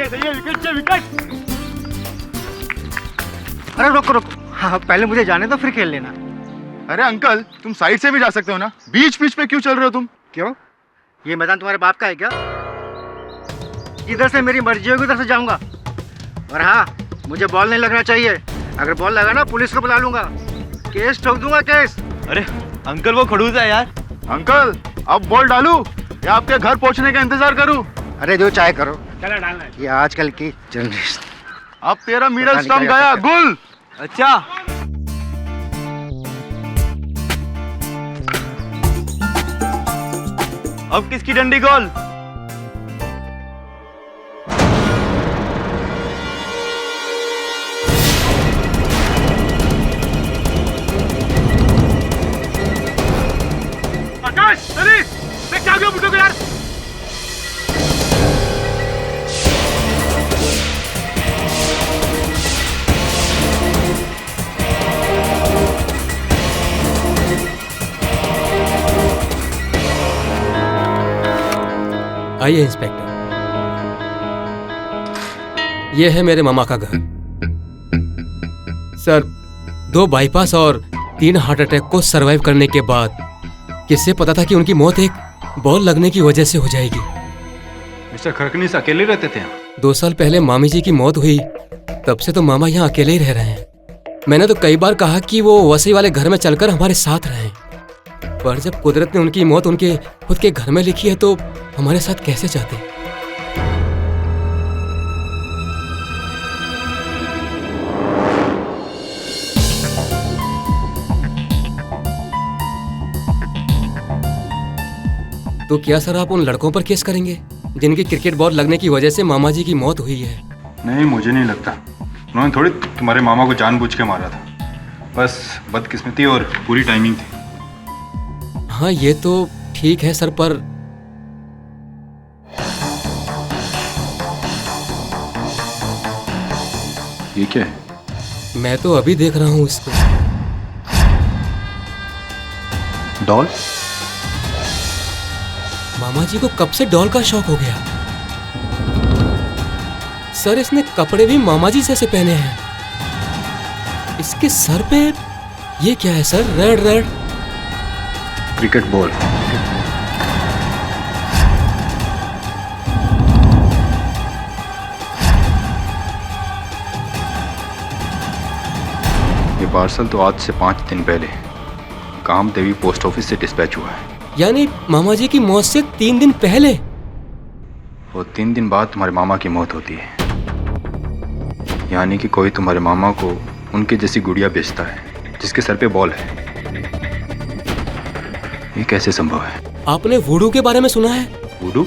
सही है, wicket wicket. अरे रुको रुको, हाँ पहले मुझे जाने दो फिर खेल लेना। अरे अंकल, तुम साइड से भी जा सकते हो ना, बीच बीच पे क्यों चल रहे हो तुम? क्यों, ये मैदान तुम्हारे बाप का है क्या? इधर से मेरी मर्जी होगी उधर से जाऊंगा। और हाँ, मुझे बॉल नहीं लगना चाहिए, अगर बॉल लगा ना पुलिस को बुला लूंगा, केस ठोक दूंगा केस। अरे अंकल वो खड़ूस है यार। अंकल, अब बॉल डालूं या आपके घर पहुंचने का इंतजार करूं? अरे जो चाहे करो, चला डालना है। ये आजकल की जनरेशन। अब तेरा मिडल स्टंप गया, गुल। अच्छा अब किसकी डंडी गोल? आकाश, अरे मैं क्या गया बुड्ढे को यार। आइए इंस्पेक्टर, ये है मेरे मामा का घर। सर, 2 बाईपास और 3 हार्ट अटैक को सरवाइव करने के बाद किससे पता था कि उनकी मौत एक बॉल लगने की वजह से हो जाएगी। मिस्टर खरकनीस अकेले रहते थे यहाँ? 2 साल पहले मामी जी की मौत हुई, तब से तो मामा यहाँ अकेले ही रह रहे हैं। मैंने तो कई बार कहा कि वो वसई वाले घर में चलकर हमारे साथ रहें, पर जब कुदरत ने उनकी मौत उनके खुद के घर में लिखी है तो हमारे साथ कैसे चाहते? तो क्या सर आप उन लड़कों पर केस करेंगे जिनकी क्रिकेट बॉल लगने की वजह से मामा जी की मौत हुई है? नहीं, मुझे नहीं लगता। उन्होंने थोड़ी तुम्हारे मामा को जानबूझ के मारा था, बस बदकिस्मती और पूरी टाइमिंग थी। हाँ ये तो ठीक है सर, पर ये क्या है? मैं तो अभी देख रहा हूँ इसको। डॉल? मामा जी को कब से डॉल का शौक हो गया? सर इसने कपड़े भी मामा जी जैसे पहने हैं। इसके सर पे ये क्या है sir? Red red cricket ball. ये पार्सल तो आज से 5 दिन पहले कामदेवी पोस्ट ऑफिस से डिस्पैच हुआ है। यानी मामा जी की मौत से 3 दिन पहले? और 3 दिन बाद तुम्हारे मामा की मौत होती है, यानी कि कोई तुम्हारे मामा को उनके जैसी गुड़िया बेचता है जिसके सर पे बॉल है। ये कैसे संभव है? आपने वुडू के बारे में सुना है? वुडू?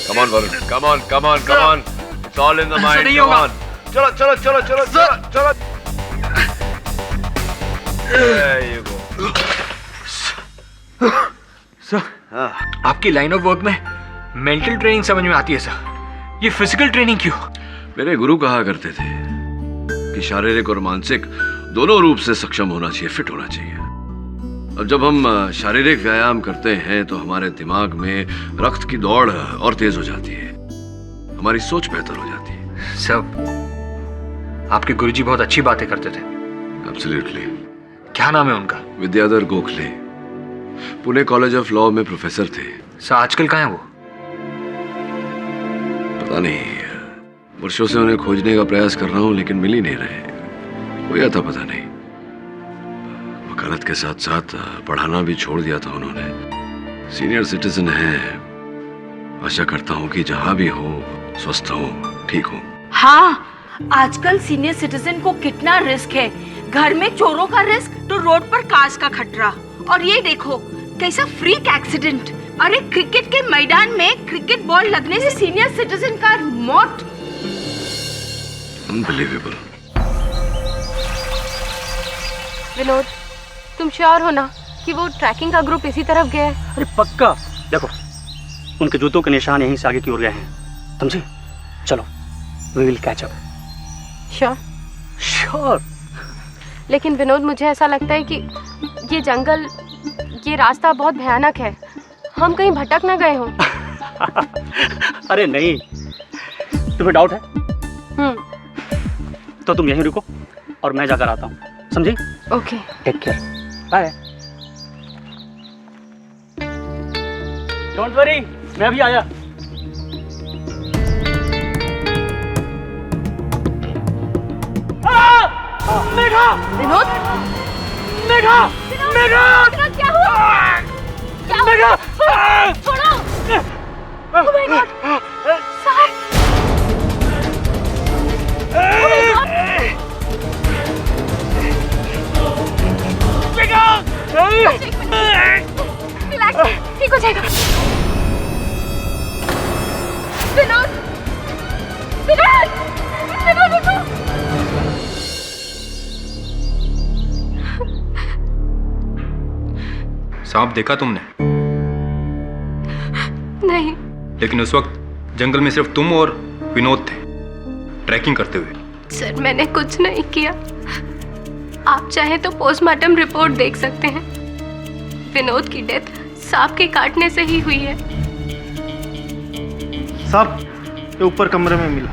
Come on, Varun. Come on, come on, come on. It's all in the mind. Come on. चलो, चलो, चलो, चलो, चलो, चलो. There you go. सर, आपकी लाइन ऑफ वर्क में मेंटल ट्रेनिंग समझ में आती है सर, ये फिजिकल ट्रेनिंग क्यों? मेरे गुरु कहा करते थे कि शारीरिक और मानसिक दोनों रूप से सक्षम होना चाहिए, फिट होना चाहिए। अब जब हम शारीरिक व्यायाम करते हैं तो हमारे दिमाग में रक्त की दौड़ और तेज हो जाती है, हमारी सोच बेहतर हो जाती है। सब आपके गुरुजी बहुत अच्छी बातें करते थे। एब्सोल्युटली। क्या नाम है उनका? Vidyadhar Gokhale, Pune college of law में प्रोफेसर थे। सर आजकल कहाँ है वो? पता नहीं, वर्षों से उन्हें खोजने का प्रयास कर रहा हूं लेकिन मिल ही नहीं रहे। कोई आता पता नहीं। वकालत के साथ साथ पढ़ाना भी छोड़ दिया था उन्होंने। सीनियर सिटीजन है, आशा करता हूं कि जहां भी हो स्वस्थ हो, ठीक हो। हाँ, आजकल सीनियर सिटीजन को कितना रिस्क है, घर में चोरों का रिस्क तो रोड पर कार्स का खतरा। और ये देखो कैसा फ्रीक एक्सीडेंट। अरे क्रिकेट के मैदान में क्रिकेट बॉल लगने से सीनियर सिटीजन का मौत। अनबिलीवेबल। विनोद, तुम श्योर हो ना कि वो ट्रैकिंग का ग्रुप इसी तरफ गया है? अरे पक्का, देखो उनके जूतों के निशान यहीं से आगे की ओर गए हैं, समझे? चलो, we will catch up. Sure? Sure. लेकिन विनोद मुझे ऐसा लगता है कि ये जंगल, ये रास्ता बहुत भयानक है। हम कहीं भटक ना गए हों। अरे नहीं, तुम्हें डाउट है हम्म। तो तुम यहीं रुको और मैं जाकर आता हूँ, समझी? Okay. Take care, bye. Don't worry, मैं अभी आया। मेघा! विनोद! मेघा! मेघा! विनोद, क्या हुआ? क्या हुआ? मेघा! छोड़ो! Oh my God! साहब! Oh my God! Megha! Relax, ठीक हो जाएगा। विनोद! विनोद! विनोद, रुको! सांप देखा तुमने? नहीं। लेकिन उस वक्त जंगल में सिर्फ तुम और विनोद थे, ट्रैकिंग करते हुए। सर, मैंने कुछ नहीं किया। आप चाहें तो पोस्टमार्टम रिपोर्ट देख सकते हैं। विनोद की डेथ सांप के काटने से ही हुई है। साहब, ये ऊपर कमरे में मिला।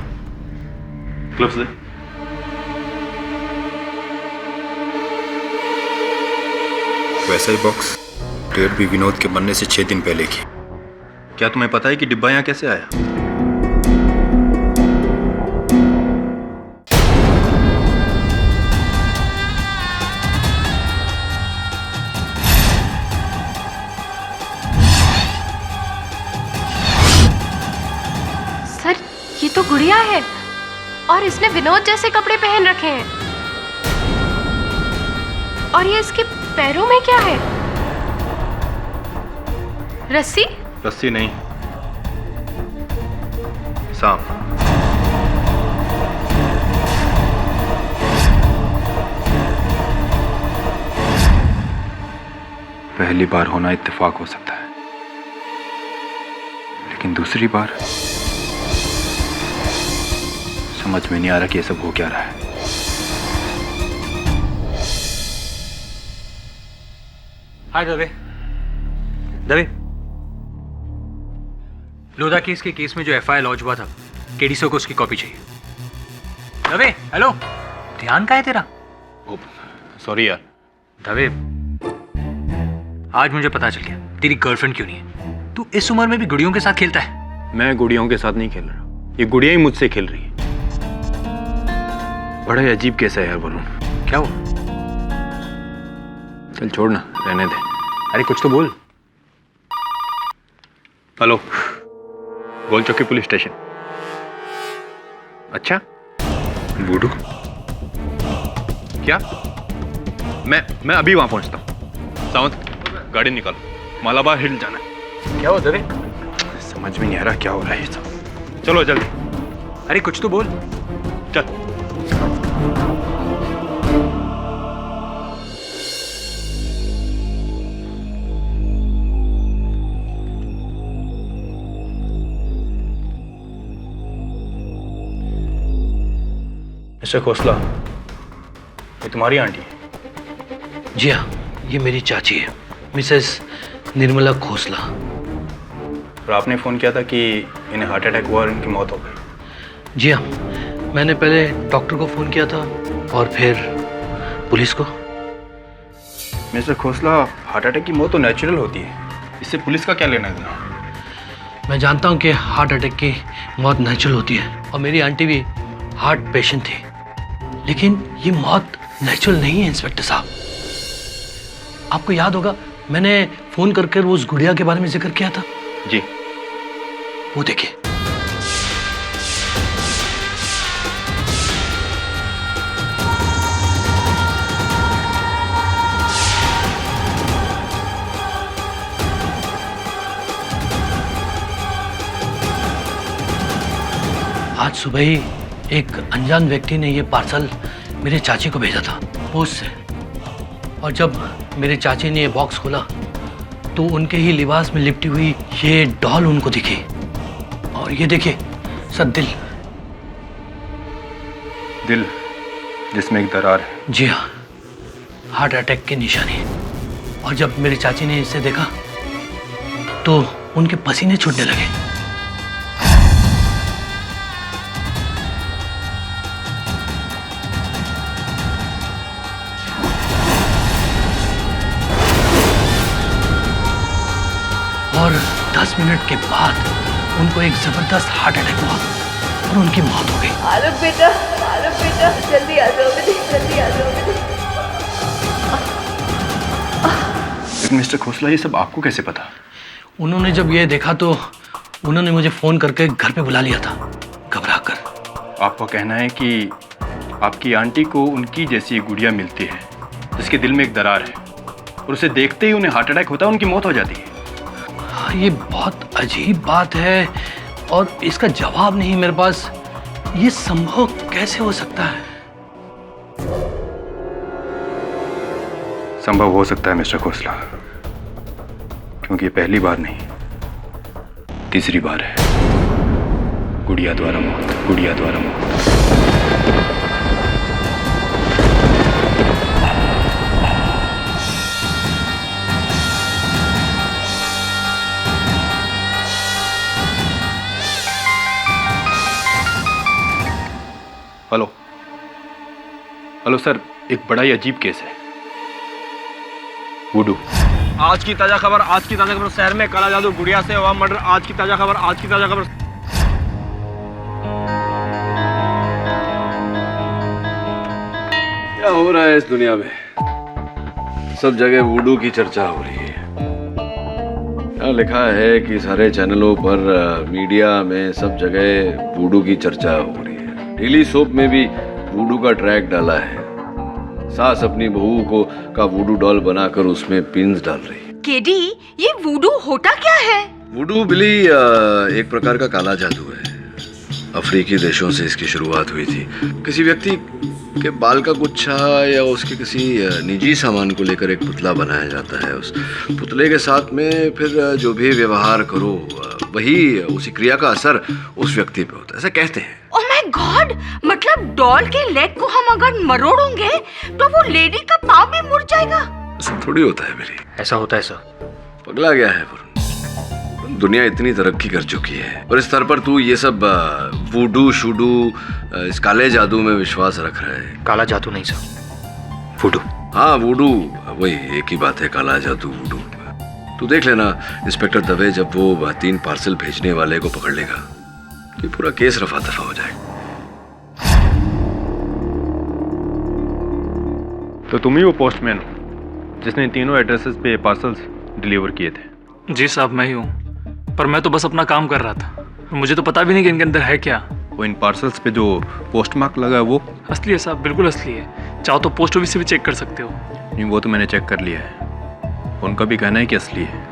ग्लव्स दे। वैसा ही बॉक्स डेट भी विनोद के मरने से 6 दिन पहले की। क्या तुम्हें पता है कि डिब्बा यहाँ कैसे आया? सर, ये तो गुड़िया है और इसने विनोद जैसे कपड़े पहन रखे हैं। और ये इसके पैरों में क्या है? रस्सी? रस्सी नहीं, सांप। पहली बार होना इत्तेफाक हो सकता है, लेकिन दूसरी बार समझ में नहीं आ रहा कि ये सब हो क्या रहा है। हाय दवे। दवे, लोधा केस के केस में जो एफआईआर लॉन्च हुआ था, केडीसो को उसकी कॉपी चाहिए। दवे, हेलो, ध्यान का है तेरा? सॉरी यार। दवे, आज मुझे पता चल गया तेरी गर्लफ्रेंड क्यों नहीं है। तू इस उम्र में भी गुड़ियों के साथ खेलता है। मैं गुड़ियों के साथ नहीं खेल रहा, ये गुड़िया ही मुझसे खेल रही है। बड़ा ही अजीब केस है यार वरुण। क्या हुआ? चल छोड़ना, रहने दे। अरे कुछ तो बोल। हेलो, गोल चौकी पुलिस स्टेशन। अच्छा, बूढ़ू क्या? मैं अभी वहां पहुंचता हूँ। सावंत, गाड़ी निकालो, मालाबार हिल जाना है। क्या हुआ दवे? समझ में नहीं आ रहा क्या हो रहा है ये सब। चलो जल्दी। अरे कुछ तो बोल। चल। मिस्टर खोसला, ये तुम्हारी आंटी है? जी हाँ, ये मेरी चाची है, मिसेस निर्मला खोसला। और आपने फ़ोन किया था कि इन्हें हार्ट अटैक हुआ और इनकी मौत हो गई। जी हाँ, मैंने पहले डॉक्टर को फ़ोन किया था और फिर पुलिस को। मिस्टर खोसला, हार्ट अटैक की मौत तो नेचुरल होती है, इससे पुलिस का क्या लेना देना? मैं जानता हूँ कि हार्ट अटैक की मौत नेचुरल होती है और मेरी आंटी भी हार्ट पेशेंट थी, लेकिन ये मौत नेचुरल नहीं है इंस्पेक्टर साहब। आपको याद होगा मैंने फ़ोन करके उस गुड़िया के बारे में जिक्र किया था। जी। वो देखिए। आज सुबह ही एक अनजान व्यक्ति ने ये पार्सल मेरे चाची को भेजा था पोस्ट से, और जब मेरे चाची ने ये बॉक्स खोला तो उनके ही लिबास में लिपटी हुई ये डॉल उनको दिखी। और ये देखिए सर, दिल जिसमें एक दरार है। जी हाँ, हार्ट अटैक की निशानी। और जब मेरी चाची ने इसे देखा तो उनके पसीने छूटने लगे। और 10 मिनट के बाद उनको एक जबरदस्त हार्ट अटैक हुआ और उनकी मौत हो गई। आलोक बेटा, जल्दी आ जाओ बेटे, जल्दी आ जाओ बेटे। मिस्टर खोसला, ये सब आपको कैसे पता? उन्होंने जब ये देखा तो उन्होंने मुझे फोन करके घर पे बुला लिया था, घबरा कर। आपका कहना है कि आपकी आंटी को उनकी जैसी गुड़िया मिलती है जिसके दिल में एक दरार है और उसे देखते ही उन्हें हार्ट अटैक होता है, उनकी मौत हो जाती है। हाँ, ये बहुत अजीब बात है और इसका जवाब नहीं मेरे पास। ये संभव कैसे हो सकता है? संभव हो सकता है मिस्टर खोसला, क्योंकि ये पहली बार नहीं, तीसरी बार है। गुड़िया द्वारा मौत, गुड़िया द्वारा मौत। हेलो हेलो सर, एक बड़ा ही अजीब केस है। वुडू। आज की ताजा खबर, शहर में काला जादू, गुड़िया से हुआ मर्डर। आज की ताजा खबर। क्या हो रहा है इस दुनिया में? सब जगह वुडू की चर्चा हो रही है। यहाँ लिखा है कि सारे चैनलों पर, मीडिया में, सब जगह वुडू की चर्चा हो रही है। डेली सोप में भी वुडू का ट्रैक डाला है। सास अपनी बहू का वुडू डॉल बनाकर उसमें पिन्स डाल रही है। केडी, ये वुडू होता क्या है? वुडू बिली एक प्रकार का काला जादू है। अफ्रीकी देशों से इसकी शुरुआत हुई थी। किसी व्यक्ति के बाल का गुच्छा या उसके किसी निजी सामान को लेकर एक पुतला बनाया जाता है। उस पुतले के साथ में फिर जो भी व्यवहार करो, वही उसी क्रिया का असर उस व्यक्ति पे होता है, ऐसा कहते हैं। ओह माय गॉड, मतलब डॉल के लेग को हम अगर मरोड़ोंगे तो वो लेडी का पाँव भी मुड़ जाएगा? ऐसा थोड़ी होता है बिली। ऐसा होता है सर। पगला गया है वरुण। दुनिया इतनी तरक्की कर चुकी है और इस स्तर पर तू ये सब वुडू शूडू, इस काले जादू में विश्वास रख रहा है। काला जादू नहीं सर, वुडू। हाँ वुडू, वही एक ही बात है, काला जादू वुडू। तू देख लेना इंस्पेक्टर दवे जब वो 3 पार्सल भेजने वाले को पकड़ लेगा तो पूरा केस रफा दफा हो जाएगा। तो तुम ही वो पोस्टमैन हो जिसने तीनों एड्रेसेस पे पार्सल्स डिलीवर किए थे? जी साहब, मैं ही हूँ, पर मैं तो बस अपना काम कर रहा था। मुझे तो पता भी नहीं कि इनके अंदर है क्या। वो इन पार्सल्स पे जो पोस्ट मार्क लगा है वो असली है साहब, बिल्कुल असली है। चाहो तो पोस्ट ऑफिस से भी चेक कर सकते हो। नहीं, वो तो मैंने चेक कर लिया है। उनका भी कहना है कि असली है।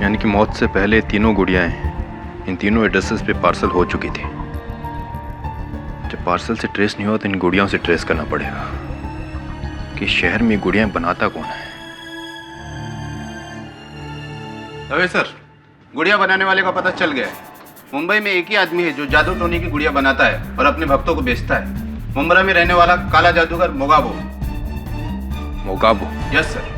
यानी कि मौत से पहले तीनों गुड़ियाएं इन तीनों एड्रेसेस पे पार्सल हो चुकी थी। जब पार्सल से ट्रेस नहीं हुआ तो इन गुड़ियाओं से ट्रेस करना पड़ेगा कि शहर में गुड़ियाएं बनाता कौन है। अरे सर, गुड़िया बनाने वाले का पता चल गया है। मुंबई में एक ही आदमी है जो जादू टोने की गुड़िया बनाता है और अपने भक्तों को बेचता है। मुंबई में रहने वाला काला जादूगर मोगाबो। मोगाबो? Yes sir.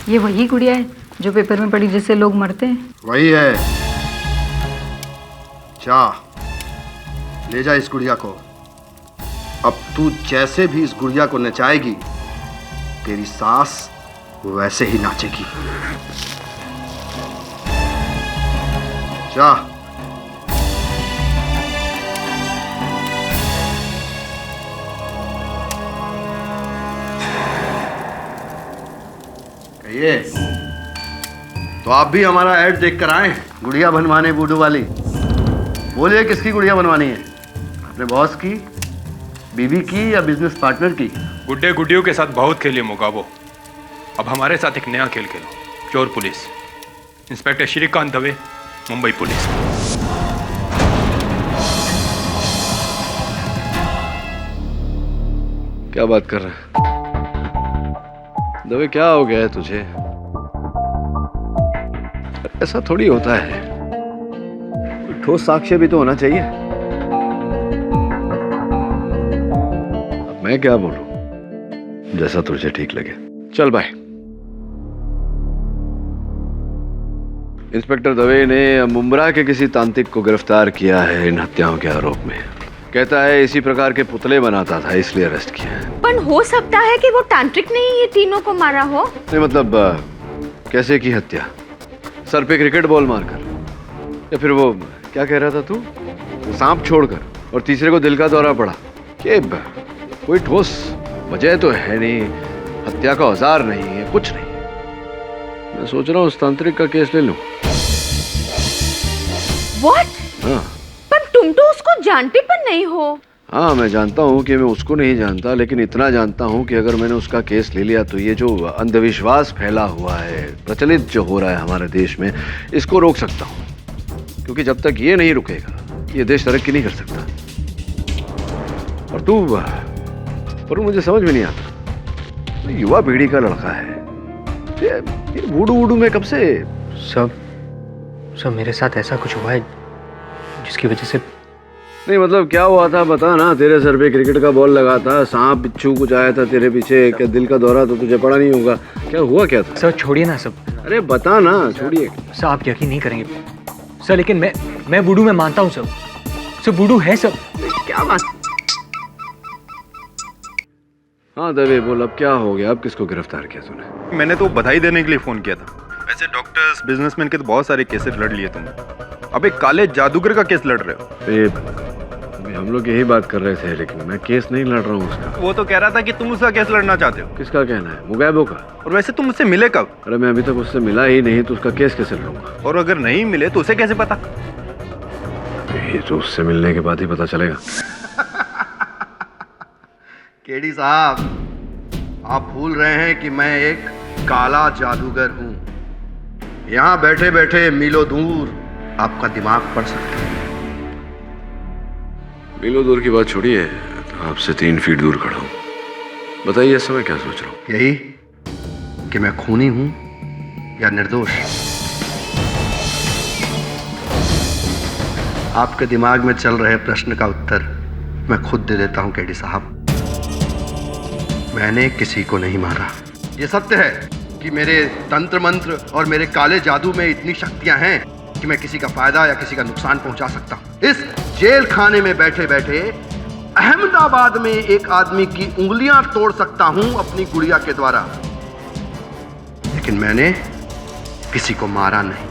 ये वही गुड़िया है जो पेपर में पड़ी जिससे लोग मरते हैं? वही है। जा ले जा इस गुड़िया को। अब तू जैसे भी इस गुड़िया को नचाएगी, तेरी सास वैसे ही नाचेगी। जा। ये तो आप भी हमारा ऐड देख कर आए गुड़िया बनवाने बूडू वाली। बोलिए किसकी गुड़िया बनवानी है? अपने बॉस की, बीवी की या बिजनेस पार्टनर की? गुड्डे गुड्डियों के साथ बहुत खेले मोगाबो। अब हमारे साथ एक नया खेल खेलो, चोर police. Inspector Shrikant Dave Mumbai police में। क्या बात कर रहा है दवे? क्या हो गया है तुझे? ऐसा थोड़ी होता है, कोई ठोस साक्ष्य भी तो होना चाहिए। अब मैं क्या बोलूं, जैसा तुझे ठीक लगे। चल बाय। इंस्पेक्टर दवे ने मुंब्रा के किसी तांत्रिक को गिरफ्तार किया है इन हत्याओं के आरोप में। कहता है इसी प्रकार के पुतले बनाता था, इसलिए अरेस्ट किया है। पर हो सकता है कि वो तांत्रिक ने ही ये तीनों को मारा हो। नहीं मतलब कैसे की हत्या? सर पे क्रिकेट बॉल मारकर, या फिर वो क्या कह रहा था तू, वो सांप छोड़कर, और तीसरे को दिल का दौरा पड़ा। कि कोई ठोस वजह तो है नहीं, हत्या का औजार नहीं है, कुछ नहीं। मैं सोच रहा हूँ उस तांत्रिक का केस ले लूं। What? हाँ पर तुम तो उसको जानते पर नहीं हो। हाँ, मैं जानता हूँ कि मैं उसको नहीं जानता, लेकिन इतना जानता हूँ कि अगर मैंने उसका केस ले लिया तो ये जो अंधविश्वास फैला हुआ है, प्रचलित जो हो रहा है हमारे देश में, इसको रोक सकता हूँ। क्योंकि जब तक ये नहीं रुकेगा ये देश तरक्की नहीं कर सकता। और तू, पर मुझे समझ में नहीं आता, युवा पीढ़ी का लड़का है, ये वूडू वूडू में कब से? सब मेरे साथ ऐसा कुछ हुआ है जिसकी वजह से। नहीं मतलब क्या हुआ था बता ना। तेरे सर पे क्रिकेट का बॉल लगा था, सांप बिच्छू कुछ आया था तेरे पीछे, क्या दिल का दौरा तो तुझे पड़ा नहीं होगा? क्या हुआ क्या था? सर छोड़िए ना सब। अरे बता ना। छोड़िए सर, आप यकीन नहीं करेंगे सर, लेकिन मैं वुडू में मानता हूँ सर। सर वुडू है सब। क्या बात? हाँ दवे बोल, अब क्या हो गया? अब किसको गिरफ्तार किया तूने? मैंने तो बधाई देने के लिए फोन किया था। वैसे डॉक्टर्स, बिजनेसमैन के तो बहुत सारे केसेस लड़ लिए तुमने, अब एक काले जादूगर का केस लड़ रहे हो। अभी हम लोग यही बात कर रहे थे, लेकिन मैं केस नहीं लड़ रहा हूँ उसका। वो तो कह रहा था कि तुम उसका केस लड़ना चाहते हो। किसका कहना है? मुगैबो का। और वैसे तुम उससे मिले कब? अरे मैं अभी तक उससे मिला ही नहीं, तो उसका केस कैसे लड़ूंगा? और अगर नहीं मिले तो उसे कैसे पता? ये तो उससे मिलने के बाद ही पता चलेगा। केडी साहब, आप भूल रहे हैं कि मैं एक काला जादूगर हूं। यहां बैठे बैठे मीलों दूर आपका दिमाग पढ़ सकता है। मीलों दूर की बात छोड़िए, तो आपसे 3 फीट दूर खड़ा हूं। बताइए इस समय क्या सोच रहा हूं? यही कि मैं खूनी हूं या निर्दोष। आपके दिमाग में चल रहे प्रश्न का उत्तर मैं खुद दे देता हूं केडी साहब। मैंने किसी को नहीं मारा। ये सत्य है कि मेरे तंत्र मंत्र और मेरे काले जादू में इतनी शक्तियां हैं कि मैं किसी का फायदा या किसी का नुकसान पहुंचा सकता हूं। इस जेल खाने में बैठे बैठे अहमदाबाद में एक आदमी की उंगलियां तोड़ सकता हूं अपनी गुड़िया के द्वारा, लेकिन मैंने किसी को मारा नहीं।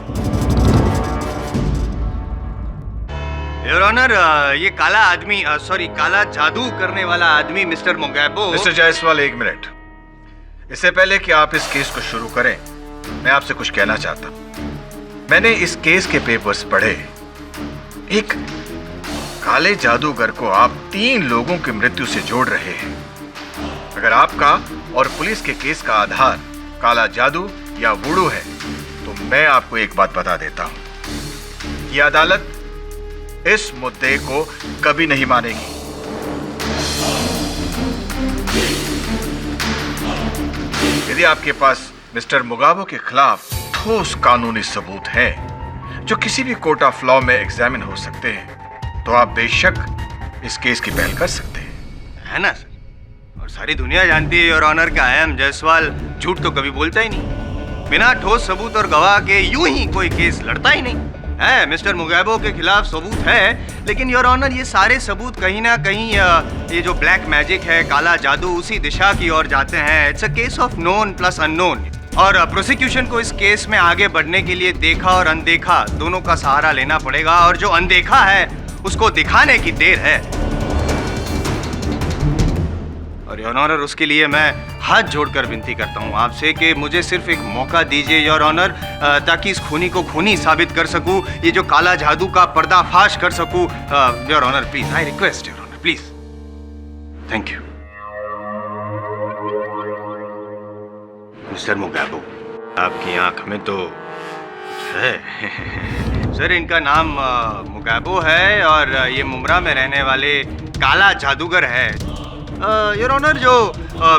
योर ऑनर, ये काला आदमी, सॉरी काला जादू करने वाला आदमी Mr Mogambo. Mr Jaiswal, 1 minute. इससे पहले कि आप इस केस को शुरू करें, मैं आपसे कुछ कहना चाहता हूं। मैंने इस केस के पेपर्स पढ़े। एक काले जादूगर को आप 3 लोगों की मृत्यु से जोड़ रहे हैं। अगर आपका और पुलिस के केस का आधार काला जादू या वुडू है, तो मैं आपको एक बात बता देता हूं, ये अदालत इस मुद्दे को कभी नहीं मानेगी। यदि आपके पास मिस्टर मुगाबो के खिलाफ ठोस कानूनी सबूत है जो किसी भी कोर्ट ऑफ लॉ में एग्जामिन हो सकते हैं, तो आप बेशक इस केस की पहल कर सकते हैं, है ना सर? और सारी दुनिया जानती है योर ऑनर का आई एम जायसवाल झूठ तो कभी बोलता ही नहीं। बिना ठोस सबूत और गवाह के यूं ही कोई केस लड़ता ही नहीं है। मिस्टर मुगैबो के खिलाफ सबूत है, लेकिन योर ऑनर ये सारे सबूत कहीं ना कहीं ये जो ब्लैक मैजिक है, काला जादू, उसी दिशा की ओर जाते हैं। It's a case of known plus unknown, और प्रोसिक्यूशन को इस केस में आगे बढ़ने के लिए देखा और अनदेखा दोनों का सहारा लेना पड़ेगा, और जो अनदेखा है उसको दिखाने की देर है। और योर ऑनर, उसके लिए मैं हाथ जोड़कर विनती करता हूं आपसे कि मुझे सिर्फ एक मौका दीजिए योर ऑनर, ताकि इस खूनी को खूनी साबित कर सकूं, ये जो काला जादू का पर्दाफाश कर सकूं। Your honour please, I request your honour please. Thank you. Mr Mogambo, आपकी आंख में तो है। सर इनका नाम मुगाबो है और ये मुमरा में रहने वाले काला जादूगर है। योर ऑनर, जो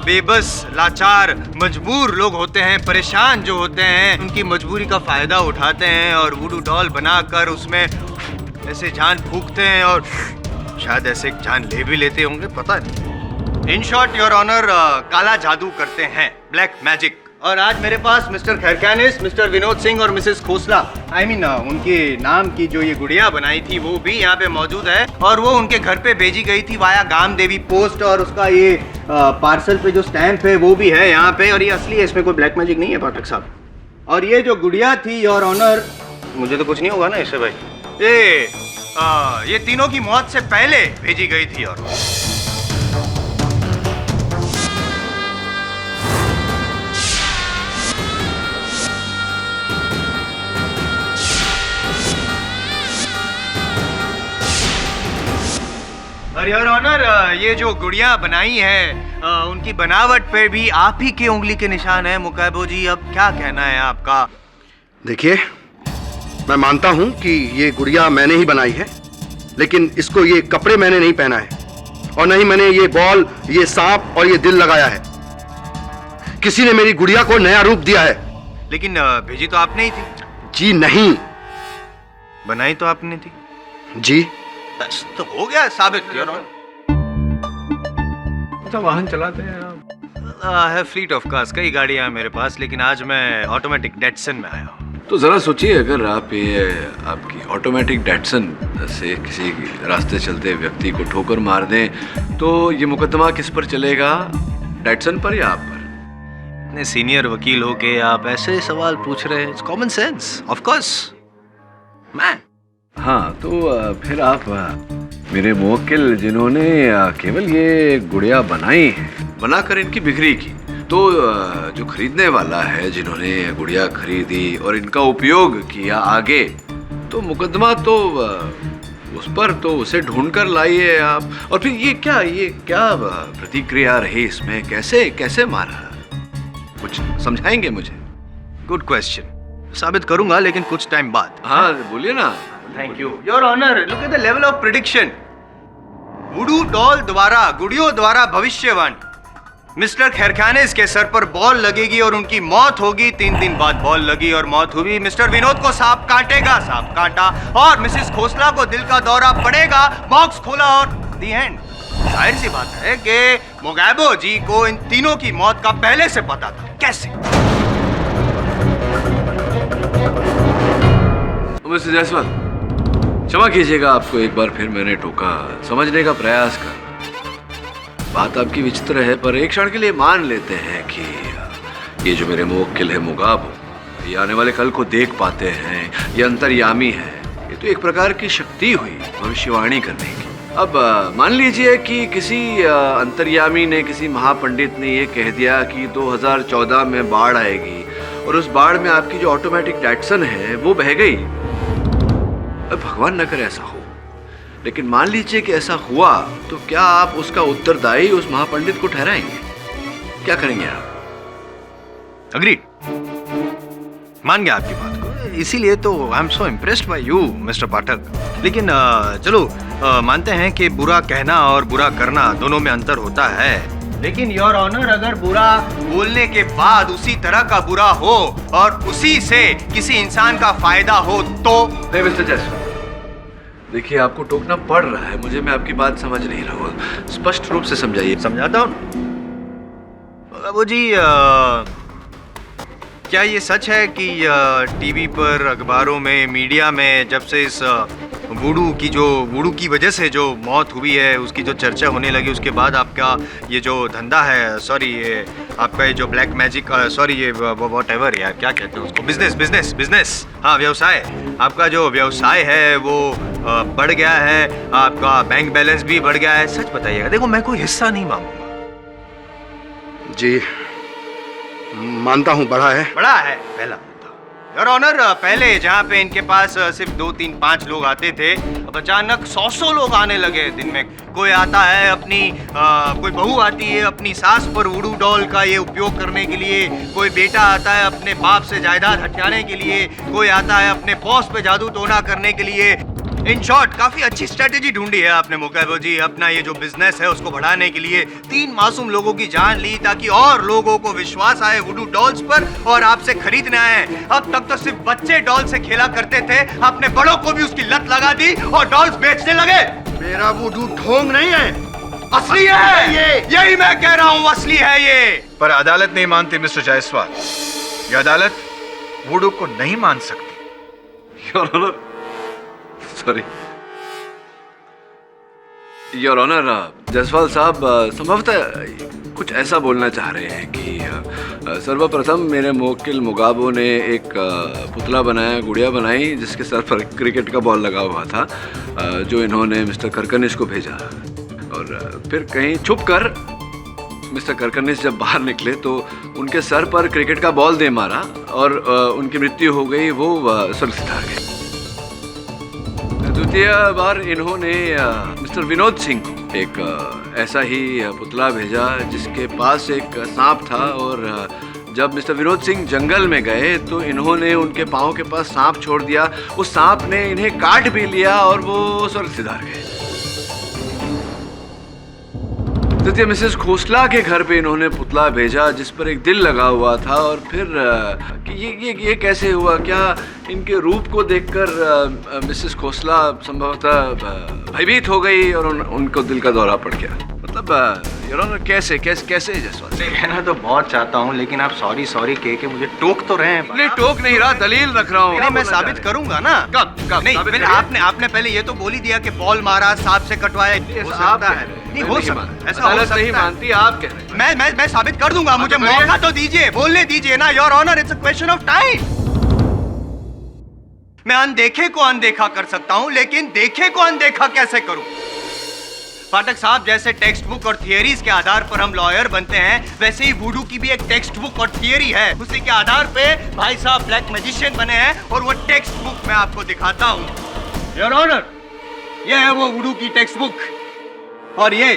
बेबस, लाचार, मजबूर लोग होते हैं, परेशान जो होते हैं, उनकी मजबूरी का फायदा उठाते हैं और वुडू डॉल बनाकर उसमें ऐसे जान फूंकते हैं और शायद ऐसे जान ले भी लेते होंगे, पता नहीं। इन शॉर्ट योर ऑनर, काला जादू करते हैं, ब्लैक मैजिक। और आज मेरे पास मिस्टर खैरकानिस, मिस्टर विनोद सिंह और मिसेस खोसला, उनके नाम की जो ये गुड़िया बनाई थी वो भी यहाँ पे मौजूद है और वो उनके घर पे भेजी गई थी वाया गाम देवी पोस्ट और उसका ये पार्सल पे जो स्टैंप है वो भी है यहाँ पे और ये असली है, इसमें कोई ब्लैक मैजिक नहीं है पाठक साहब। और ये जो गुड़िया थी योर ऑनर, मुझे तो कुछ नहीं होगा ना इससे भाई, ये तीनों की मौत से पहले भेजी गई थी। और योर ऑनर, ये जो गुड़िया बनाई है उनकी बनावट पे भी आप ही के उंगली के निशान है मुकाबो जी। अब क्या कहना है आपका? देखिए, मैं मानता हूं कि ये गुड़िया मैंने ही बनाई है, लेकिन इसको ये कपड़े मैंने नहीं पहना है और नहीं मैंने ये बॉल, ये सांप और ये दिल लगाया है। किसी ने मेरी गुड़िया को नया रूप दिया है। लेकिन भेजी तो आपने ही थी। जी नहीं। बनाई तो आपने थी। जी। बस तो हो गया साबित। अच्छा, वाहन चलाते हैं आप? I have fleet of cars, कई गाड़ियां हैं मेरे पास, लेकिन आज मैं ऑटोमेटिक डेटसन में आया हूँ। तो जरा सोचिए, अगर आप ये आपकी ऑटोमेटिक डेटसन से किसी रास्ते चलते व्यक्ति को ठोकर मार दें तो ये मुकदमा किस पर चलेगा, डेटसन पर या आप पर? इतने सीनियर वकील हो के आप ऐसे सवाल पूछ रहे हैं, it's common sense. Of course मैं। हाँ, तो फिर आप मेरे मुवक्किल जिन्होंने केवल ये गुड़िया बनाई है, बनाकर इनकी बिक्री की, तो जो खरीदने वाला है जिन्होंने गुड़िया खरीदी और इनका उपयोग किया आगे, तो मुकदमा तो उस पर, तो उसे ढूंढ कर लाइए आप। और फिर ये क्या प्रतिक्रिया रही इसमें, कैसे मारा, कुछ समझाएंगे मुझे? गुड क्वेश्चन, साबित करूंगा लेकिन कुछ टाइम बाद। हाँ बोलिए ना। Thank you your honour. Look at the level of prediction. Voodoo doll द्वारा, गुड़ियों द्वारा भविष्यवाणी। मिस्टर खैरखानिस के सर पर बॉल लगेगी और उनकी मौत होगी। 3 दिन बाद बॉल लगी और मौत हुई। मिस्टर विनोद को सांप काटेगा, सांप काटा। और मिसेस खोसला को दिल का दौरा पड़ेगा, बॉक्स खोला और द एंड। जाहिर सी बात है कि मुगाबो जी को इन तीनों की मौत का पहले से पता था। कैसे? मिस्टर जायसवाल, क्षमा कीजिएगा, आपको एक बार फिर मैंने टोका, समझने का प्रयास कर। बात आपकी विचित्र है, पर एक क्षण के लिए मान लेते हैं कि ये जो मेरे मुवक्किल है मुगाबो, ये आने वाले कल को देख पाते हैं, ये अंतर्यामी है। ये तो एक प्रकार की शक्ति हुई भविष्यवाणी करने की। अब मान लीजिए कि किसी अंतर्यामी ने, किसी महापंडित ने ये कह दिया कि 2014 में बाढ़ आएगी और उस बाढ़ में आपकी जो ऑटोमेटिक डेटसन है वो बह गई। भगवान न करे ऐसा हो, लेकिन मान लीजिए कि ऐसा हुआ, तो क्या आप उसका उत्तरदायी उस महापंडित को ठहराएंगे? क्या करेंगे आप? अग्रीड, मान गया आपकी बात को, इसीलिए तो I am so impressed by you Mr Pathak. लेकिन चलो मानते हैं कि बुरा कहना और बुरा करना दोनों में अंतर होता है, लेकिन योर ऑनर, अगर बुरा बोलने के बाद उसी तरह का बुरा हो और उसी से किसी इंसान का फायदा हो तो? नहीं मिस्टर जायसवाल, देखिए आपको टोकना पड़ रहा है मुझे, मैं आपकी बात समझ नहीं रहा हूँ, स्पष्ट रूप से समझाइए। समझाता हूँ बाबू जी। क्या ये सच है कि टीवी पर, अखबारों में, मीडिया में जब से इस वुडू की वजह से जो मौत हुई है उसकी जो चर्चा होने लगी, उसके बाद आपका ये जो धंधा है, सॉरी ये आपका ये जो ब्लैक मैजिक, सॉरी ये व्हाटएवर यार क्या कहते हैं उसको, बिजनेस, हाँ व्यवसाय, आपका जो व्यवसाय है वो बढ़ गया है, आपका बैंक बैलेंस भी बढ़ गया है। सच बताइएगा, देखो मैं कोई हिस्सा नहीं मांगूंगा। जी मानता हूँ, बढ़ा है पहला मुद्दा। योर ऑनर, पहले जहाँ पे इनके पास सिर्फ 2, 3, 5 लोग आते थे, अब अचानक 100 लोग आने लगे दिन में। कोई आता है अपनी कोई बहू आती है अपनी सास पर वुडू डॉल का ये उपयोग करने के लिए, कोई बेटा आता है अपने बाप से जायदाद हथियाने के लिए, कोई आता है अपने बॉस पे जादू टोना करने के लिए। इन शॉर्ट काफी अच्छी स्ट्रेटेजी ढूंढी है आपने मुकेबो जी, अपना ये जो बिजनेस है उसको बढ़ाने के लिए। 3 मासूम लोगों की जान ली ताकि और लोगों को विश्वास आए वुडू डॉल्स पर और आपसे खरीदने आए। अब तक तो सिर्फ बच्चे डॉल से खेला करते थे, आपने बड़ों को भी उसकी लत लगा दी और डॉल्स बेचने लगे। मेरा वुडू ढोंग नहीं है, असली है ये, यही मैं कह रहा हूँ, असली है ये। पर अदालत नहीं मानती मिस्टर जायसवाल, ये अदालत वुडू को नहीं मान सकती। Your honour, sorry your honour, Jaiswal साहब संभवतः कुछ ऐसा बोलना चाह रहे हैं कि सर्वप्रथम मेरे मुवक्किल मुगाबो ने एक पुतला बनाया, गुड़िया बनाई जिसके सर पर क्रिकेट का बॉल लगा हुआ था, जो इन्होंने मिस्टर करकनिश को भेजा। और फिर कहीं छुप कर मिस्टर करकनिश जब बाहर निकले तो उनके सर पर क्रिकेट का बॉल दे मारा और उनकी मृत्यु हो गई, वो स्वर्ग सिधार गए। द्वितीय बार इन्होंने मिस्टर विनोद सिंह को एक ऐसा ही पुतला भेजा जिसके पास एक सांप था, और जब मिस्टर विनोद सिंह जंगल में गए तो इन्होंने उनके पाँव के पास सांप छोड़ दिया, उस सांप ने इन्हें काट भी लिया और वो स्वर्ग सिधार गए। तृतीय मिसेस खोसला के घर पे इन्होंने पुतला भेजा जिस पर एक दिल लगा हुआ था, और फिर कि ये कैसे हुआ? क्या इनके रूप को देखकर मिसेस खोसला संभवतः भयभीत हो गई और उनको दिल का दौरा पड़ गया? मतलब योर ऑनर, कैसे जायसवाल? कहना तो बहुत चाहता हूँ लेकिन आप सॉरी कह के मुझे टोक तो रहे हैं। नहीं, टोक नहीं रहा, दलील रख रहा हूँ। नहीं, मैं साबित करूंगा ना। कब नहीं, आपने पहले ये तो बोल ही दिया कि बॉल मारा, सांप से कटवाया। नहीं हो सकता, ऐसा हो सकता नहीं मानती, आप कह रहे हैं। मैं साबित कर दूंगा, मुझे मौका तो दीजिए, बोलने दीजिए ना your honour, it's a question of time. मैं अनदेखे को अनदेखा कर सकता हूं लेकिन देखे को अनदेखा कैसे करूं? पाठक साहब, जैसे टेक्स्ट बुक और थियरीज के आधार पर हम लॉयर बनते हैं, वैसे ही वुडू की भी एक टेक्स्ट बुक और थियरी है। उसी के आधार पे भाई साहब ब्लैक मैजिशियन बने हैं और वो टेक्स्ट बुक मैं आपको दिखाता हूं। योर ऑनर, ये है वो वुडू की टेक्स्ट बुक और ये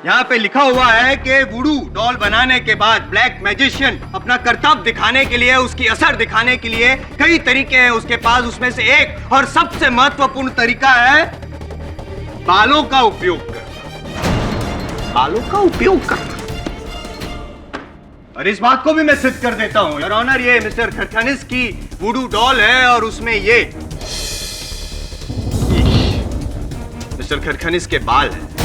यहाँ पे लिखा हुआ है कि वुडू डॉल बनाने के बाद ब्लैक मैजिशियन अपना कर्तव्य दिखाने के लिए, उसकी असर दिखाने के लिए कई तरीके हैं उसके पास। उसमें से एक और सबसे महत्वपूर्ण तरीका है बालों का उपयोग करना। बालों का उपयोग करना, और इस बात को भी मैं सिद्ध कर देता हूं योर ऑनर। ये मिस्टर खरखनिस की वुडू डॉल है और उसमें ये मिस्टर खरखनिस के बाल हैं।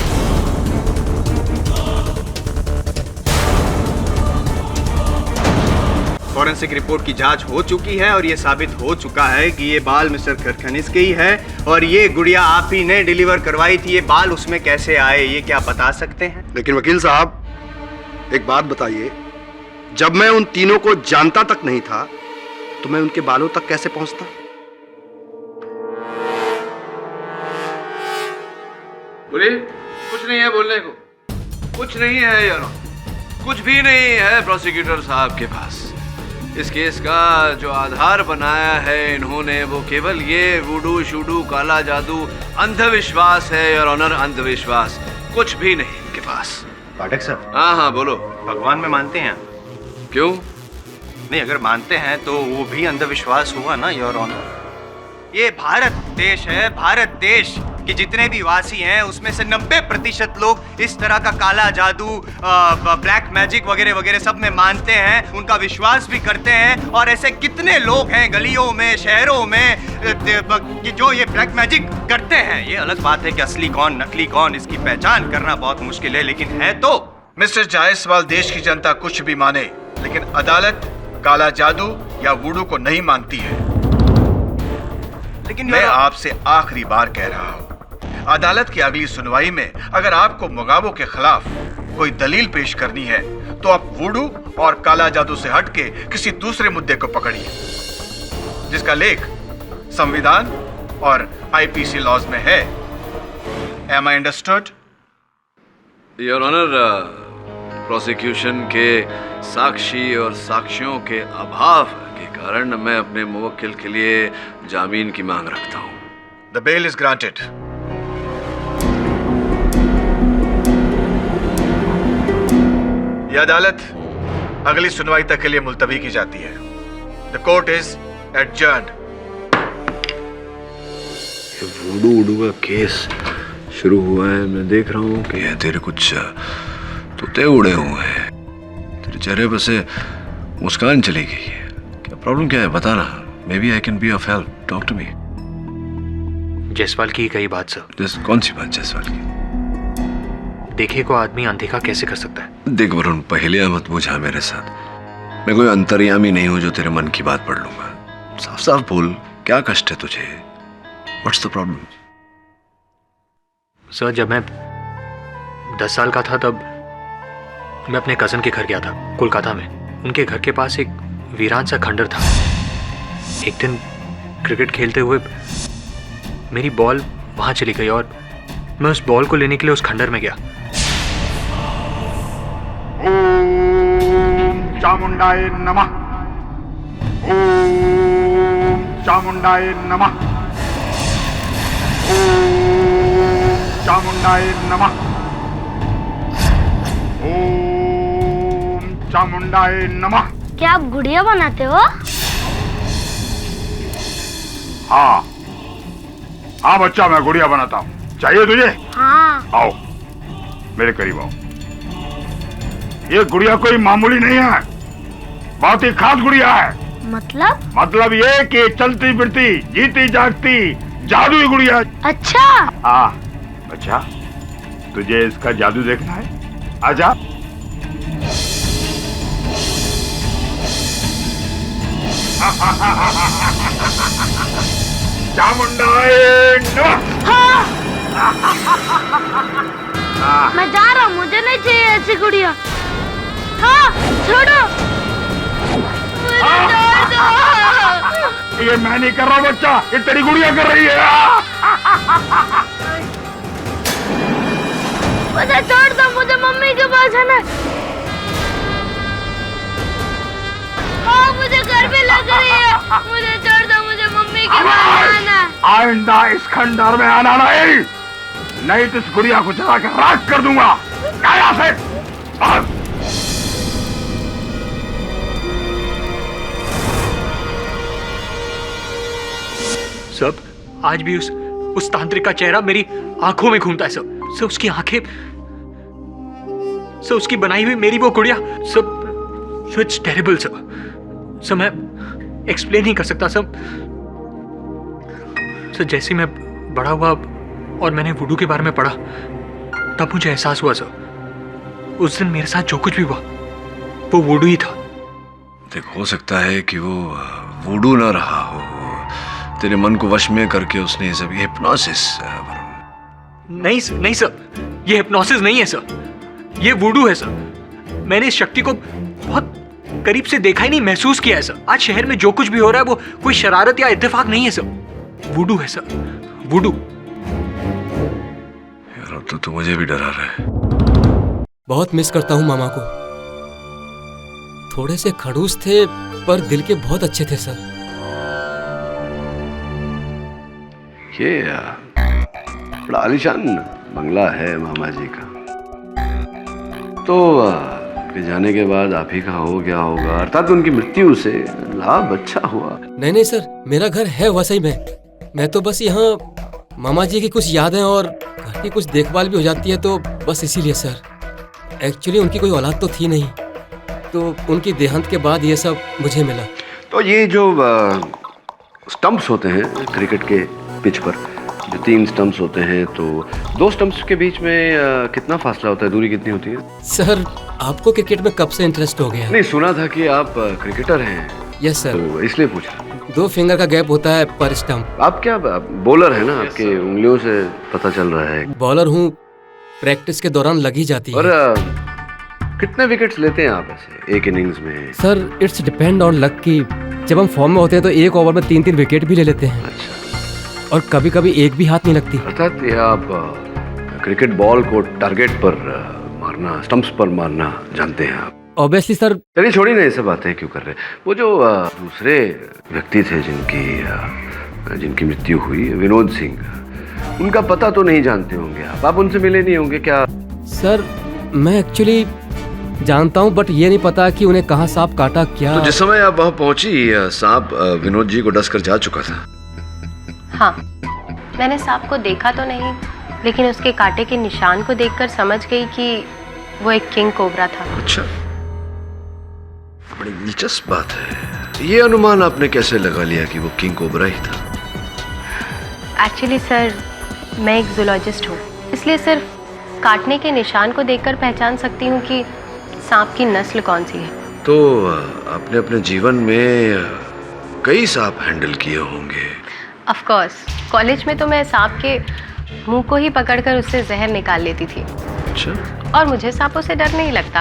फॉरेंसिक रिपोर्ट की जांच हो चुकी है और ये साबित हो चुका है कि ये बाल मिस्टर खरखनिस के ही है और ये गुड़िया आप ही ने डिलीवर करवाई थी। ये बाल उसमें कैसे आए, ये क्या बता सकते हैं? लेकिन वकील साहब, एक बात बताइए, जब मैं उन तीनों को जानता तक नहीं था तो मैं उनके बालों तक कैसे पहुंचता? बोलिए। कुछ नहीं है बोलने को, कुछ नहीं है यार, कुछ भी नहीं है प्रोसिक्यूटर साहब के पास। इस केस का जो आधार बनाया है इन्होंने, वो केवल ये वुडू शूडू काला जादू अंधविश्वास है योर ऑनर, अंधविश्वास, कुछ भी नहीं इनके पास। पाठक साहब। हाँ बोलो। भगवान में मानते हैं? क्यों नहीं, अगर मानते हैं तो वो भी अंधविश्वास हुआ ना योर ऑनर। ये भारत देश है, भारत देश कि जितने भी वासी हैं उसमें से 90% लोग इस तरह का काला जादू, ब्लैक मैजिक वगैरह वगैरह सब में मानते हैं, उनका विश्वास भी करते हैं। और ऐसे कितने लोग हैं गलियों में, शहरों में कि जो ये ब्लैक मैजिक करते हैं। ये अलग बात है कि असली कौन नकली कौन, इसकी पहचान करना बहुत मुश्किल है, लेकिन है तो। मिस्टर जायसवाल, देश की जनता कुछ भी माने लेकिन अदालत काला जादू या वुडू को नहीं मानती है। लेकिन मैं आपसे आखिरी बार कह रहा हूं, अदालत की अगली सुनवाई में अगर आपको मुगाबो के खिलाफ कोई दलील पेश करनी है तो आप वुडू और काला जादू से हटके किसी दूसरे मुद्दे को पकड़िए जिसका लेख संविधान और आईपीसी लॉज में है। Am I understood? Your honour, prosecution के साक्षी और साक्ष्यों के अभाव के कारण मैं अपने मुवक्किल के लिए जामीन की मांग रखता हूँ। The bail is granted. यह अदालत अगली सुनवाई तक के लिए मुलतवी की जाती है। The court is adjourned. वुडू वुडू का केस शुरू हुआ है। मैं देख रहा हूँ कि तेरे कुछ तोते उड़े हुए हैं। तेरे चेहरे पर से मुस्कान चली गई है। क्या प्रॉब्लम क्या है बता ना। Maybe I can be of help. Talk to me. Jaiswal की कई बात सर। कौन सी बात जायसवाल की? देखे को आदमी अनदेखा कैसे कर सकता है? देख वरुण, पहले मत बुझा मेरे साथ। मैं कोई अंतर्यामी नहीं हूं जो तेरे मन की बात पढ़ लूंगा। साफ साफ बोल, क्या कष्ट है तुझे? What's the problem? सर, जब मैं 10 साल का था तब मैं अपने कजन के घर गया था कोलकाता में। उनके घर के पास एक वीरान सा खंडर था। एक दिन क्रिकेट खेलते हुए मेरी बॉल वहां चली गई और मैं उस बॉल को लेने के लिए उस खंडर में गया। ओम चामुंडाय नमः। ओम चामुंडाय नमः। ओम चामुंडाय नमः। ओम चामुंडाय नमः। क्या आप गुड़िया बनाते हो? हाँ हाँ बच्चा, मैं गुड़िया बनाता हूँ। चाहिए तुझे? हाँ। आओ मेरे करीब आओ। ये गुड़िया कोई मामूली नहीं है, बहुत ही खास गुड़िया है। मतलब ये कि चलती फिरती जीती जागती जादुई गुड़िया। अच्छा। हाँ अच्छा, तुझे इसका जादू देखना है? आजा। चामुंडाए नमः। मैं जा रहा हूँ, मुझे नहीं चाहिए ऐसी गुड़िया। हाँ छोड़ो, मुझे छोड़ दो। ये मैं नहीं कर रहा बच्चा, ये तेरी गुड़िया कर रही है। मुझे छोड़ दो, मुझे मम्मी के पास जाना है। हाँ मुझे गर्मी लग रही है, मुझे छोड़ दो, मुझे मम्मी के पास जाना है। आइंदा इस खंडर में आना नहीं तो इस गुड़िया को जला कर राख कर दूंगा। यहाँ से सब आज भी उस तांत्रिक का चेहरा मेरी आंखों में घूमता है। सब उसकी आंखें, सब उसकी बनाई हुई मेरी वो गुड़िया, सब इट्स टेरिबल। सब मैं एक्सप्लेन नहीं कर सकता। सब जैसे मैं बड़ा हुआ और मैंने वुडू के बारे में पढ़ा तब मुझे एहसास हुआ सर, उस दिन मेरे साथ जो कुछ भी हुआ वो वुडू ही था। देख, हो सकता है कि वो वुडू ना रहा हो, तेरे मन को वश में करके उसने ये सब हिप्नोसिस। नहीं सर, ये हिप्नोसिस नहीं है सर, ये वुडू है सर। मैंने इस शक्ति को बहुत करीब से देखा ही नहीं, महसूस किया है सर। आज शहर में जो कुछ भी हो रहा है वो कोई शरारत या इत्तेफाक नहीं है सर, वुडू है सर, वुडू। यार अब तो मुझे भी डरा रहा है। बहुत मिस करता हूँ मामा को। थोड़े से खड़ूस थे पर दिल के बहुत अच्छे थे सर। ये बड़ा आलीशान बंगला है मामा जी का। तो के जाने के बाद आप ही का हो गया होगा, अर्थात उनकी मृत्यु से लाभ अच्छा हुआ। नहीं सर, मेरा घर है वसई में। मैं तो बस यहाँ मामा जी की कुछ यादें और घर की कुछ देखभाल भी हो जाती है, तो बस इसीलिए सर। एक्चुअली उनकी कोई औलाद तो थी नहीं, तो उनकी देहांत के बाद ये सब मुझे मिला। तो ये जो स्टंप्स होते हैं क्रिकेट के पिच पर, जो 3 स्टंप्स होते हैं, तो 2 स्टंप्स के बीच में कितना फासला होता है, दूरी कितनी होती है? सर, आपको क्रिकेट में कब से इंटरेस्ट हो गया? नहीं, सुना था कि आप क्रिकेटर हैं। Yes sir. तो इसलिए पूछा। 2 फिंगर का गैप होता है पर स्टंप। आप क्या बॉलर है ना? आपके उंगलियों से पता चल रहा है। बॉलर हूँ, प्रैक्टिस के दौरान लगी जाती है। और कितने विकेट्स लेते हैं आप ऐसे एक इनिंग्स में? Sir, it's depend on luck की जब हम फॉर्म में होते हैं तो एक ओवर में 3-3 विकेट भी ले लेते हैं। अच्छा। और कभी कभी एक भी हाथ नहीं लगती। अर्थात ये आप क्रिकेट बॉल को टारगेट पर मारना, स्टंप्स पर मारना जानते हैं आप? Obviously sir. चलिए छोड़ी ना, ये सब बातें क्यों कर रहे। वो जो दूसरे व्यक्ति थे जिनकी मृत्यु हुई, विनोद सिंह, उनका पता तो नहीं जानते होंगे आप उनसे मिले नहीं होंगे क्या? सर मैं एक्चुअली जानता हूँ, बट ये नहीं पता कि उन्हें कहाँ सांप काटा क्या। तो जिस समय आप वहाँ पहुंची सांप विनोद जी को डस कर जा चुका था। हाँ, मैंने सांप को देखा तो नहीं, लेकिन उसके कांटे के निशान को देखकर समझ गई कि वो एक किंग कोबरा था। अच्छा, बड़ी दिलचस्प बात है। ये अनुमान आपने कैसे लगा लिया कि वो किंग कोबरा ही था? एक्चुअली सर, मैं एक जूलॉजिस्ट हूँ, इसलिए सिर्फ काटने के निशान को देखकर पहचान सकती हूँ कि सांप की नस्ल कौन सी है। तो आपने अपने जीवन में कई सांप हैंडल किए होंगे। ऑफ कोर्स, कॉलेज में तो मैं सांप के मुंह को ही पकड़कर उससे जहर निकाल लेती थी। अच्छा। और मुझे सांपों से डर नहीं लगता।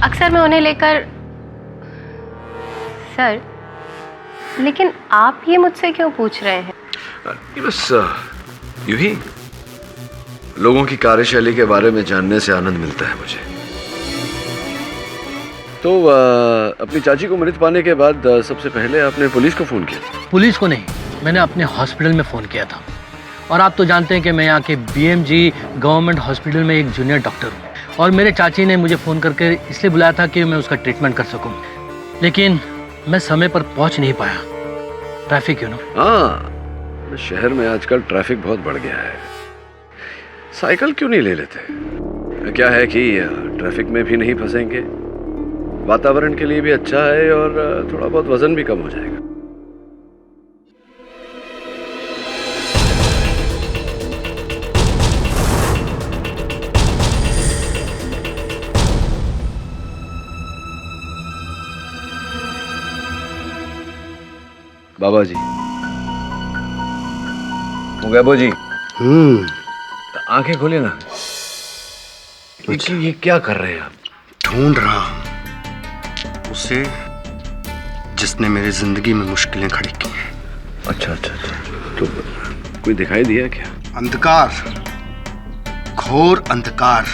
अक्सर मैं उन्हें लेकर। सर, लेकिन आप ये मुझसे क्यों पूछ रहे हैं? बस यूं ही लोगों की कार्यशैली के बारे में जानने से आनंद मिलता है मुझे। तो अपनी चाची को मृत पाने के बाद सबसे पहले आपने पुलिस को फोन किया? पुलिस को नहीं, मैंने अपने हॉस्पिटल में फ़ोन किया था। और आप तो जानते हैं कि मैं यहाँ के BMG गवर्नमेंट हॉस्पिटल में एक जूनियर डॉक्टर हूँ, और मेरे चाची ने मुझे फ़ोन करके इसलिए बुलाया था कि मैं उसका ट्रीटमेंट कर सकूँ, लेकिन मैं समय पर पहुँच नहीं पाया। Traffic you know. हाँ, शहर में आजकल ट्रैफिक बहुत बढ़ गया है। साइकिल क्यों नहीं ले लेते? क्या है कि ट्रैफिक में भी नहीं फंसेंगे, वातावरण के लिए भी अच्छा है, और थोड़ा बहुत वजन भी कम हो जाएगा। बाबा जी, मुगैबो जी, आंखें खोले ना। ये क्या कर रहे हैं आप? ढूंढ रहा उसे जिसने मेरी जिंदगी में मुश्किलें खड़ी की हैं। अच्छा अच्छा अच्छा, तो कोई दिखाई दिया क्या? अंधकार, घोर अंधकार।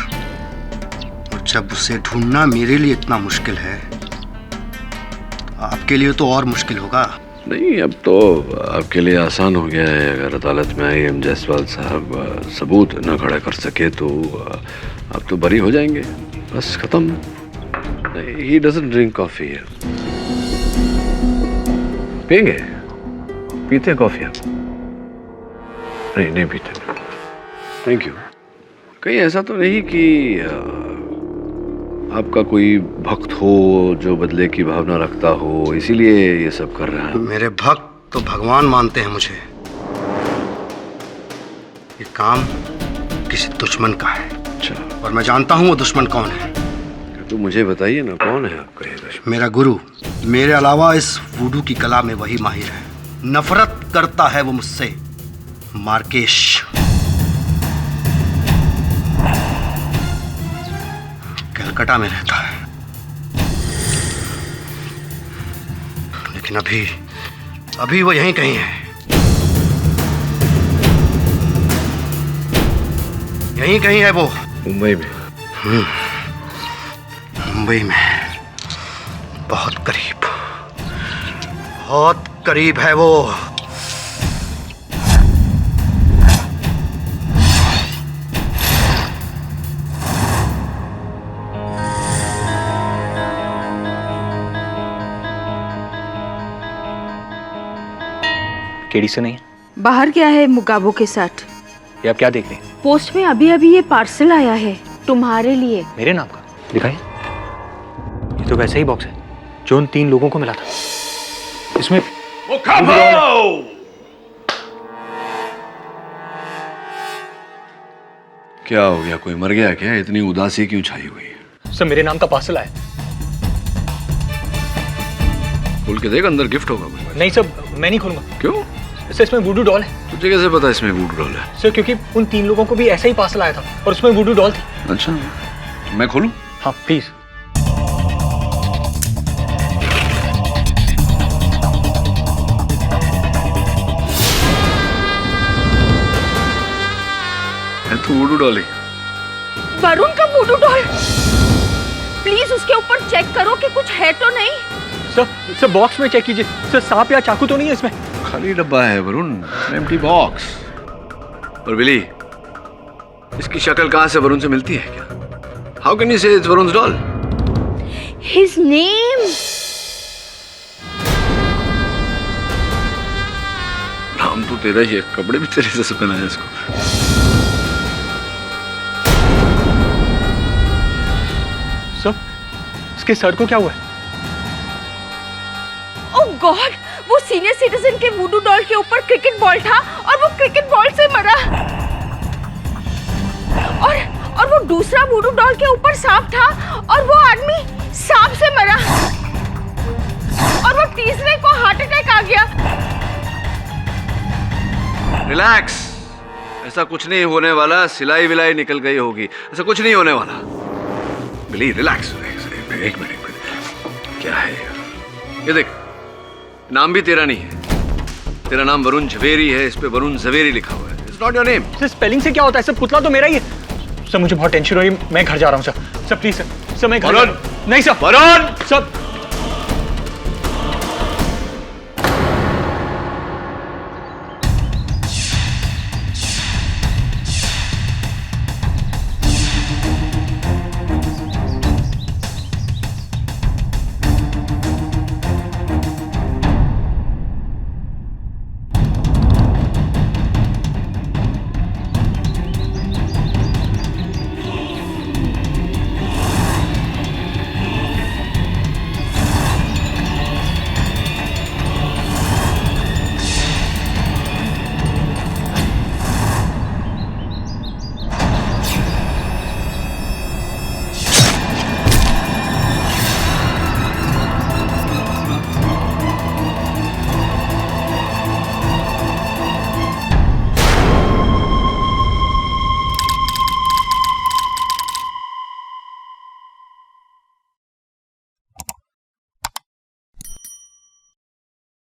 और जब उसे ढूंढना मेरे लिए इतना मुश्किल है, तो आपके लिए तो और मुश्किल होगा। नहीं, अब तो आपके लिए आसान हो गया है। अगर अदालत में IM जायसवाल साहब सबूत न खड़ा कर सके तो आप तो बरी हो जाएंगे, बस खत्म। He doesn't drink coffee here. पिएंगे? पीते हैं कॉफी आप? नहीं पीते। Thank you. कहीं ऐसा तो नहीं कि आपका कोई भक्त हो जो बदले की भावना रखता हो, इसीलिए ये सब कर रहा है? मेरे भक्त तो भगवान मानते हैं मुझे। ये काम किसी दुश्मन का है। अच्छा। और मैं जानता हूँ वो दुश्मन कौन है। तो मुझे बताइए ना, कौन है आपका ये दुश्मन? मेरा गुरु। मेरे अलावा इस वुडू की कला में वही माहिर है। नफरत करता है वो मुझसे, मार्केश। कलकत्ता में रहता है, लेकिन अभी वो यहीं कहीं है। यहीं कहीं है वो। मुंबई में? मुंबई में बहुत करीब है वो। केडी से नहीं? बाहर गया है मुगाबो के साथ। ये आप क्या देख रहे हैं? पोस्ट में अभी ये पार्सल आया है तुम्हारे लिए। मेरे नाम का? दिखाइए। ये तो वैसा ही बॉक्स है जो उन 3 लोगों को मिला था। इसमें क्या हो गया? कोई मर गया क्या? इतनी उदासी क्यों छाई हुई है? सर, मेरे नाम का पार्सल आया। खोल के देख, अंदर गिफ्ट होगा कोई। नहीं सर, मैं नहीं खोलूंगा। क्यों? सर, इसमें वुडू डॉल है। तुझे कैसे पता इसमें वुडू डॉल है? सर, क्योंकि उन 3 लोगों को भी ऐसा ही पार्सल आया था और उसमें वुडू डॉल थी। अच्छा, मैं खोलूं? हाँ प्लीज। है तो वुडू डॉल ही। वरुण का वुडू डॉल। प्लीज प्लीज उसके ऊपर चेक करो कि कुछ है तो नहीं। सर बॉक्स में चेक कीजिए सर, सांप या चाकू तो नहीं है इसमें? खाली डब्बा है वरुण, एम्प्टी बॉक्स। और बिली, इसकी शक्ल कहां से वरुण से मिलती है क्या? हाउ कैन यू से इट्स वरुण's doll? His name। नाम तो तेरा ही है, कपड़े भी तेरे जैसे पहनाए इसको। सर इसके सर को क्या हुआ है? ओह गॉड, वो सीनियर सिटीजन के वुडू डॉल के ऊपर क्रिकेट बॉल था और वो क्रिकेट बॉल से मरा। और वो दूसरा वुडू डॉल के ऊपर सांप था और वो आदमी सांप से मरा। और वो तीसरे को हार्ट अटैक आ गया। रिलैक्स, ऐसा कुछ नहीं होने वाला। सिलाई विलाई निकल गई होगी, ऐसा कुछ नहीं होने वाला। बिली रिलैक्स, एक मिनट। क्या है ये देख, नाम भी तेरा नहीं है। तेरा नाम वरुण झवेरी है, इस पे वरुण झवेरी लिखा हुआ है। It's not your name. Sir spelling से क्या होता है? सर पुतला तो मेरा ही है। सर मुझे बहुत टेंशन हो रही है, मैं घर जा रहा हूँ सर। सर प्लीज सर, मैं घर। नहीं सर। वरुण! सर